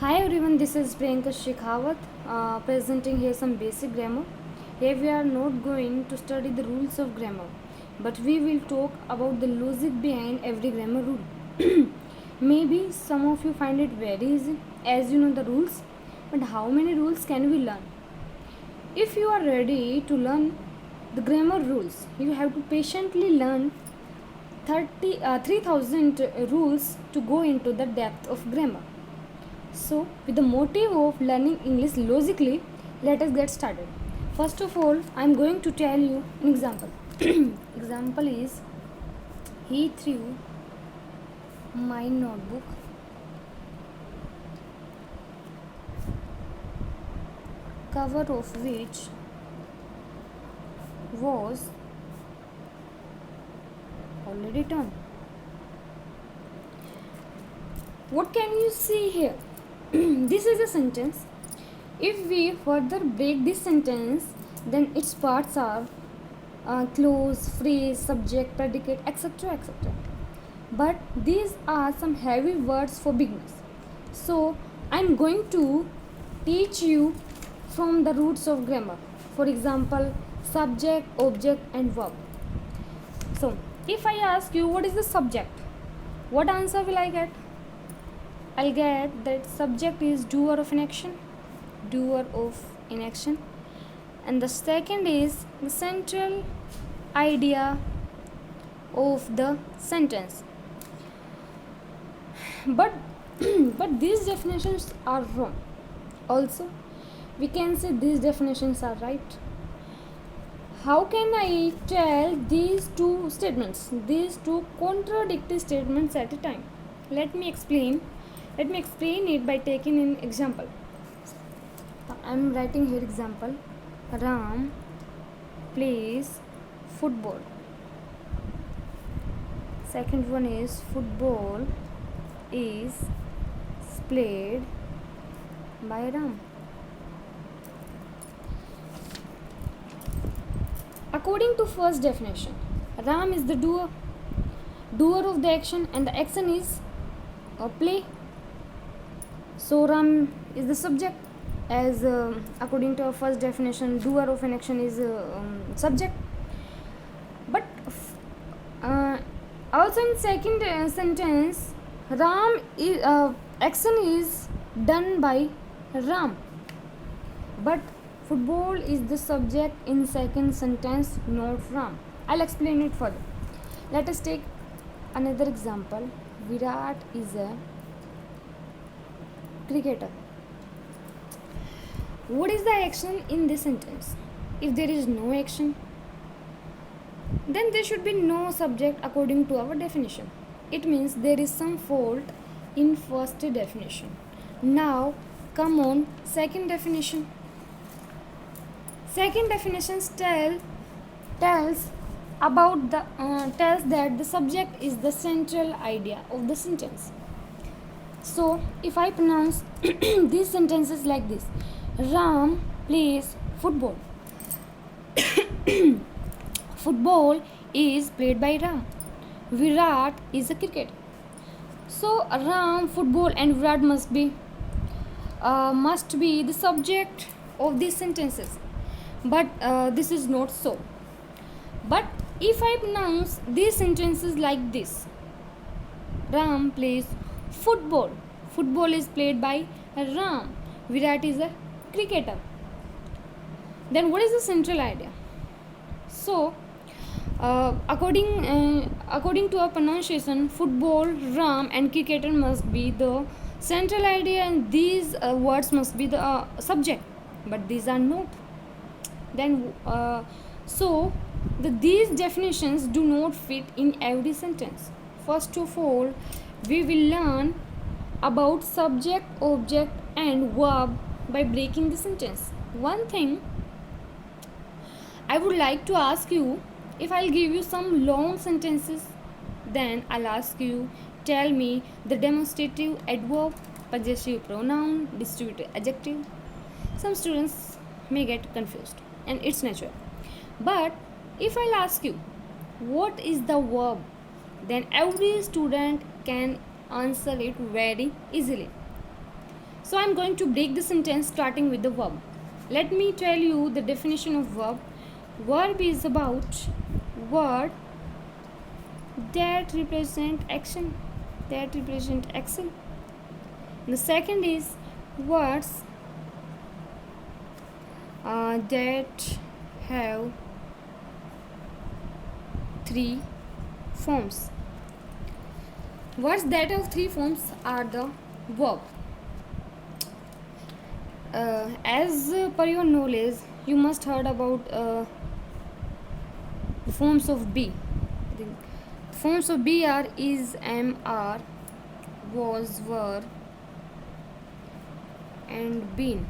Hi everyone, this is Priyanka Shekhawat presenting here some basic grammar. Here we are not going to study the rules of grammar, but we will talk about the logic behind every grammar rule. Maybe some of you find it very easy as you know the rules, but how many rules can we learn? If you are ready to learn the grammar rules, you have to patiently learn 3,000 rules to go into the depth of grammar. So, with the motive of learning English logically, let us get started. First of all, I am going to tell you an example. Example is he threw my notebook cover of which was already torn. What can you see here? This is a sentence. If we further break this sentence, then its parts are clause, phrase, subject, predicate, etc. etc. But these are some heavy words for beginners. So I'm going to teach you from the roots of grammar. For example, subject, object, and verb. So if I ask you what is the subject, what answer will I get? I'll get that subject is doer of an action, doer of an action, and the second is the central idea of the sentence. But but these definitions are wrong. Also, we can say these definitions are right. How can I tell these two statements, these two contradictory statements at a time? Let me explain it by taking an example. I am writing here example. Ram plays football. Second one is football is played by Ram. According to first definition, Ram is the doer of the action, and the action is play. So Ram is the subject, as according to our first definition, doer of an action is subject. But also in second sentence, Ram is action is done by Ram, but football is the subject in second sentence, not Ram. I'll explain it further. Let us take another example. Virat is a cricketer. What is the action in this sentence? If there is no action, then there should be no subject according to our definition. It means there is some fault in first definition. Now come on second definition. Second definition tells that the subject is the central idea of the sentence. So if I pronounce these sentences like this: Ram plays football. Football is played by Ram. Virat is a cricketer. So Ram, football, and Virat must be the subject of these sentences. But this is not so. But if I pronounce these sentences like this: Ram plays football. Football is played by Ram. Virat is a cricketer. Then what is the central idea? So according to our pronunciation, football, Ram, and cricketer must be the central idea, and these words must be the subject. But these are not. Then these definitions do not fit in every sentence. First of all, we will learn about subject, object, and verb by breaking the sentence. One thing I would like to ask you, if I'll give you some long sentences, then I'll ask you, tell me the demonstrative adverb, possessive pronoun, distributive adjective. Some students may get confused, and it's natural. But if I'll ask you, what is the verb, then every student can answer it very easily. So I'm going to break the sentence starting with the verb. Let me tell you the definition of verb. Verb is about word that represent action. That represent action. The second is words that have three forms. Words that have three forms are the verb. As per your knowledge, you must heard about the forms of be. The forms of be are is, am, are, was, were, and been.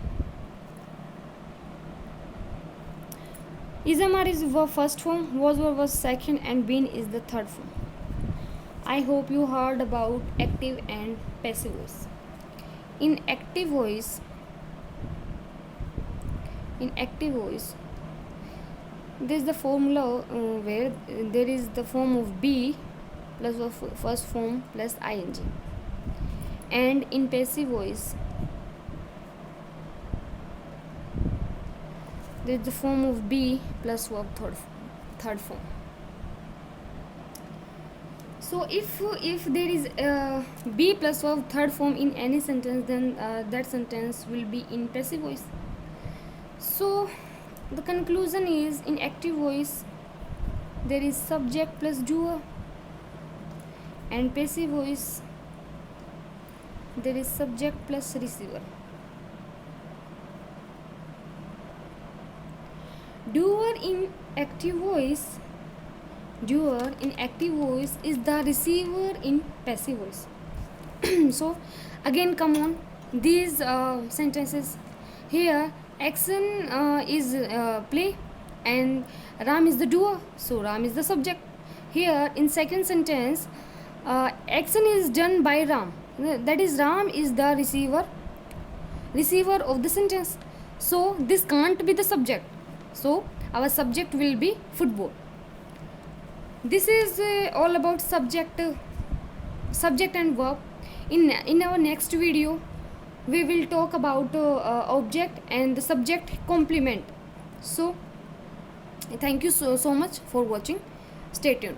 Is, am, are is verb first form, was, were, was second, and been is the third form. I hope you heard about active and passive voice. In active voice, there is the formula where there is the form of be plus of first form plus ing, and in passive voice there is the form of be plus verb third form. So if there is be plus verb third form in any sentence, then that sentence will be in passive voice. So the conclusion is, in active voice there is subject plus doer, and passive voice there is subject plus receiver. Doer in active voice is the receiver in passive voice. So again, come on, these sentences here, action is play and Ram is the doer, so Ram is the subject. Here in second sentence, action is done by Ram, that is Ram is the receiver of the sentence, so this can't be the subject, so our subject will be football. This is all about subject and verb. In our next video we will talk about object and the subject complement. So thank you so much for watching. Stay tuned.